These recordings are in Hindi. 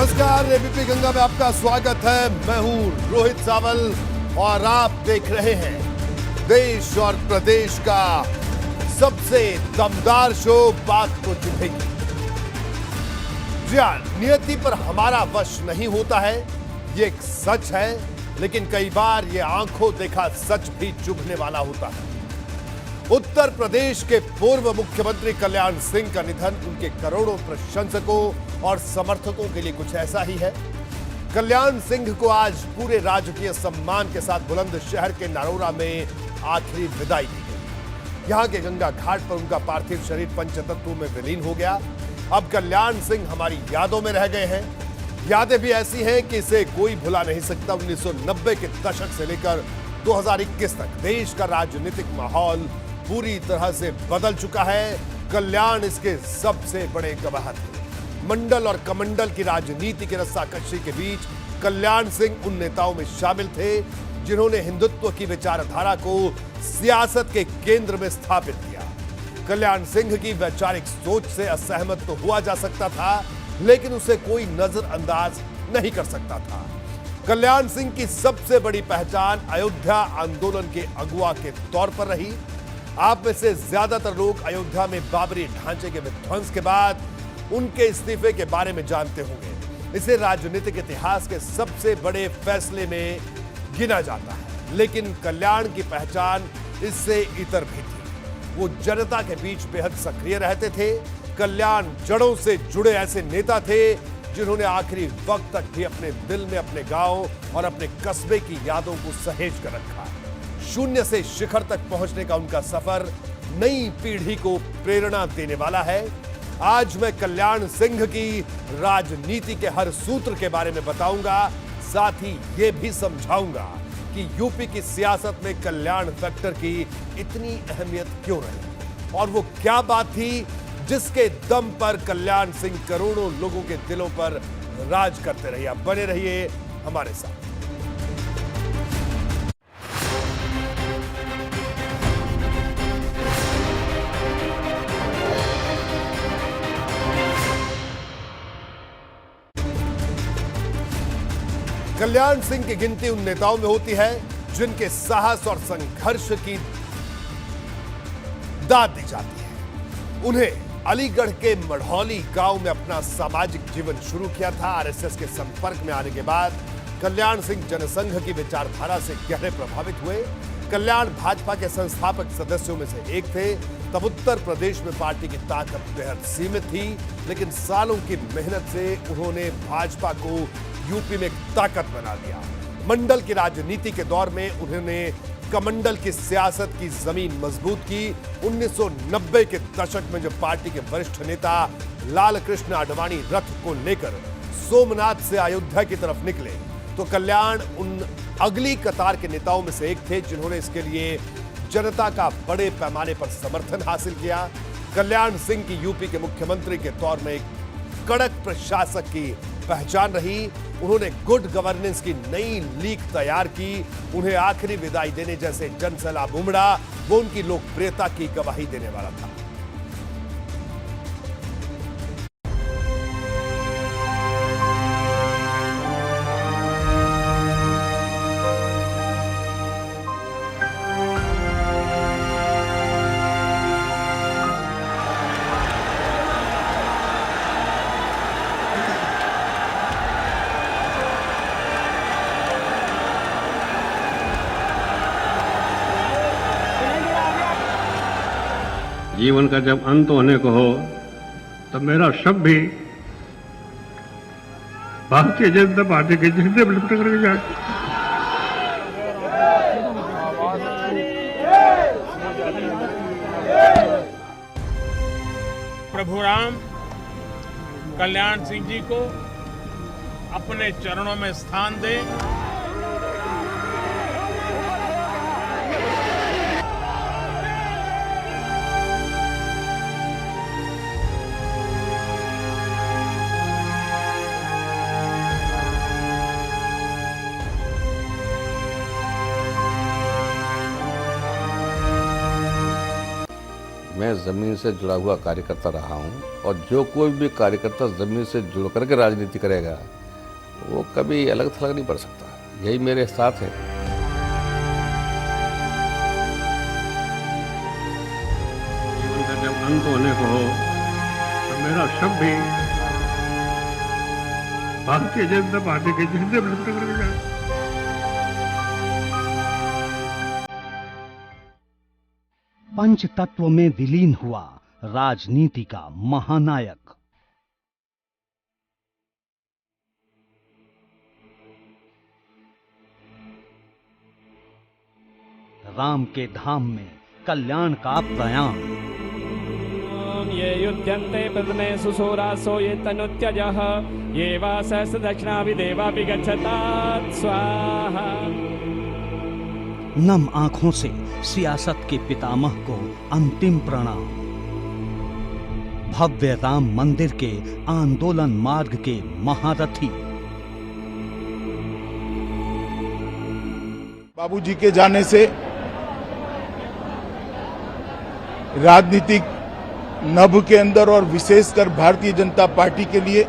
नमस्कार, एबीपी गंगा में आपका स्वागत है। मैं हूं रोहित सावल और आप देख रहे हैं देश और प्रदेश का सबसे दमदार शो बात को चुभेगी। जी हां, नियति पर हमारा वश नहीं होता है, ये एक सच है, लेकिन कई बार ये आंखों देखा सच भी चुभने वाला होता है। उत्तर प्रदेश के पूर्व मुख्यमंत्री कल्याण सिंह का निधन उनके करोड़ों प्रशंसकों और समर्थकों के लिए कुछ ऐसा ही है। कल्याण सिंह को आज पूरे राजकीय सम्मान के साथ बुलंदशहर के नरोरा में आखिरी विदाई दी गई। यहां के गंगा घाट पर उनका पार्थिव शरीर पंचतत्वों में विलीन हो गया। अब कल्याण सिंह हमारी यादों में रह गए हैं। यादें भी ऐसी हैं कि इसे कोई भुला नहीं सकता। 1990 के दशक से लेकर 2021 तक देश का राजनीतिक माहौल पूरी तरह से बदल चुका है। कल्याण इसके सबसे बड़े गवाह थे। मंडल और कमंडल की राजनीति के रस्साकशी के बीच कल्याण सिंह उन नेताओं में शामिल थे जिन्होंने हिंदुत्व की विचारधारा को सियासत के केंद्र में स्थापित किया। कल्याण सिंह की वैचारिक सोच से असहमत तो हुआ जा सकता था, लेकिन उसे कोई नजरअंदाज नहीं कर सकता था। कल्याण सिंह की सबसे बड़ी पहचान अयोध्या आंदोलन के अगुवा के तौर पर रही। आप में से ज्यादातर लोग अयोध्या में बाबरी ढांचे के विध्वंस के बाद उनके इस्तीफे के बारे में जानते होंगे। इसे राजनीतिक इतिहास के सबसे बड़े फैसले में गिना जाता है, लेकिन कल्याण की पहचान इससे इतर भी थी। वो जनता के बीच बेहद सक्रिय रहते थे। कल्याण जड़ों से जुड़े ऐसे नेता थे जिन्होंने आखिरी वक्त तक भी अपने दिल में अपने गांव और अपने कस्बे की यादों को सहेज कर रखा। शून्य से शिखर तक पहुंचने का उनका सफर नई पीढ़ी को प्रेरणा देने वाला है। आज मैं कल्याण सिंह की राजनीति के हर सूत्र के बारे में बताऊंगा, साथ ही यह भी समझाऊंगा कि यूपी की सियासत में कल्याण फैक्टर की इतनी अहमियत क्यों रही और वो क्या बात थी जिसके दम पर कल्याण सिंह करोड़ों लोगों के दिलों पर राज करते रहे। आप बने रहिए हमारे साथ। कल्याण सिंह की गिनती उन नेताओं में होती है जिनके साहस और संघर्ष की दाद दी जाती है। उन्हें अलीगढ़ के मढ़ौली गांव में अपना सामाजिक जीवन शुरू किया था। आरएसएस के संपर्क में आने के बाद कल्याण सिंह जनसंघ की विचारधारा से गहरे प्रभावित हुए। कल्याण भाजपा के संस्थापक सदस्यों में से एक थे। तब उत्तर प्रदेश में पार्टी की ताकत बेहद सीमित थी, लेकिन सालों की मेहनत से उन्होंने भाजपा को यूपी में एक ताकत बना दिया। मंडल की राजनीति के दौर में उन्होंने कमंडल की सियासत की जमीन मजबूत की। 1990 के दशक में जब पार्टी के वरिष्ठ नेता लाल कृष्ण आडवाणी रथ को लेकर सोमनाथ से अयोध्या की तरफ निकले, तो कल्याण उन अगली कतार के नेताओं में से एक थे जिन्होंने इसके लिए जनता का बड़े पैमाने पर समर्थन हासिल किया। कल्याण सिंह की यूपी के मुख्यमंत्री के तौर में एक कड़क प्रशासक की पहचान रही। उन्होंने गुड गवर्नेंस की नई लीक तैयार की। उन्हें आखिरी विदाई देने जैसे जनसैलाब उमड़ा, वो उनकी लोकप्रियता की गवाही देने वाला था। जीवन का जब अंत होने को हो तब मेरा शव भी भारतीय जनता पार्टी के झंडे पर लिपट कर जाए। प्रभु राम कल्याण सिंह जी को अपने चरणों में स्थान दें। मैं ज़मीन से जुड़ा हुआ कार्यकर्ता रहा हूं और जो कोई भी कार्यकर्ता ज़मीन से जुड़ करके राजनीति करेगा वो कभी अलग थलग नहीं पड़ सकता। यही मेरे साथ है। जीवन का जब अंत होने को हो तो मेरा शव भी भारतीय जनता पार्टी के झंडे में लटक कर जाए। पंच तत्व में विलीन हुआ राजनीति का महानायक। राम के धाम में कल्याण का प्रयाण। ये युध्यन्ते प्रदने सुसूरासो ये तनुत्यजः ये वा सहस दक्षिणा विदेवा विगच्छतात स्वाहा। नम आंखों से सियासत के पितामह को अंतिम प्रणाम। भव्य राम मंदिर के आंदोलन मार्ग के महारथी। बाबूजी के जाने से राजनीतिक नभ के अंदर और विशेषकर भारतीय जनता पार्टी के लिए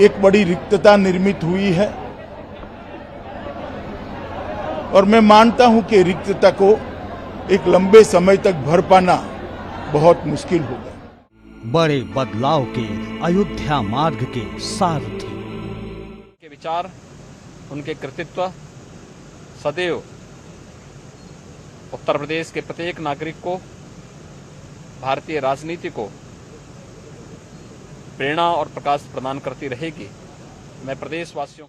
एक बड़ी रिक्तता निर्मित हुई है और मैं मानता हूं कि रिक्तता को एक लंबे समय तक भर पाना बहुत मुश्किल होगा। बड़े बदलाव के अयोध्या मार्ग के सारथी। के विचार, उनके कृतित्व सदैव उत्तर प्रदेश के प्रत्येक नागरिक को, भारतीय राजनीति को प्रेरणा और प्रकाश प्रदान करती रहेगी। मैं प्रदेशवासियों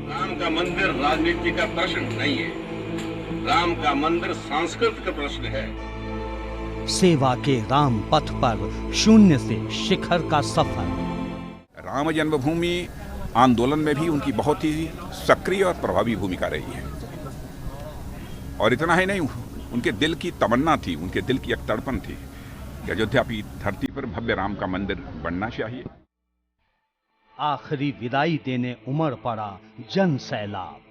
राम का मंदिर राजनीति का प्रश्न नहीं है, राम का मंदिर सांस्कृतिक का प्रश्न है। सेवा के राम पथ पर शून्य से शिखर का सफर। राम जन्मभूमि आंदोलन में भी उनकी बहुत ही सक्रिय और प्रभावी भूमिका रही है। और इतना ही नहीं, उनके दिल की तमन्ना थी, उनके दिल की एक तड़पन थी कि अयोध्या की धरती पर भव्य राम का मंदिर बनना चाहिए। आखिरी विदाई देने उमड़ पड़ा जन सैलाब।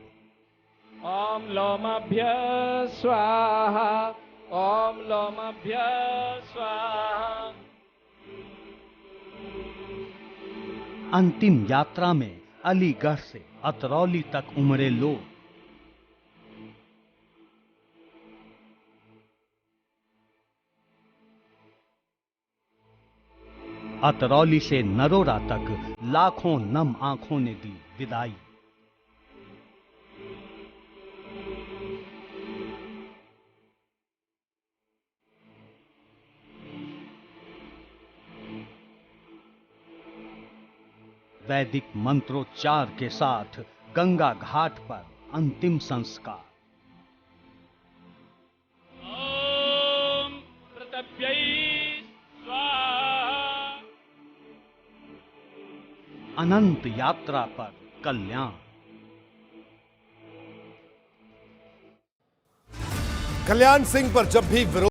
ओम लोमभ्य स्वाहा, ओम लोमभ्य स्वाहा। अंतिम यात्रा में अलीगढ़ से अतरौली तक उमड़े लोग। अतरौली से नरोरा तक लाखों नम आंखों ने दी विदाई। वैदिक मंत्रोच्चार के साथ गंगा घाट पर अंतिम संस्कार। ओम प्रतप्यै स्वाहा। अनंत यात्रा पर कल्याण। कल्याण सिंह पर जब भी विरोध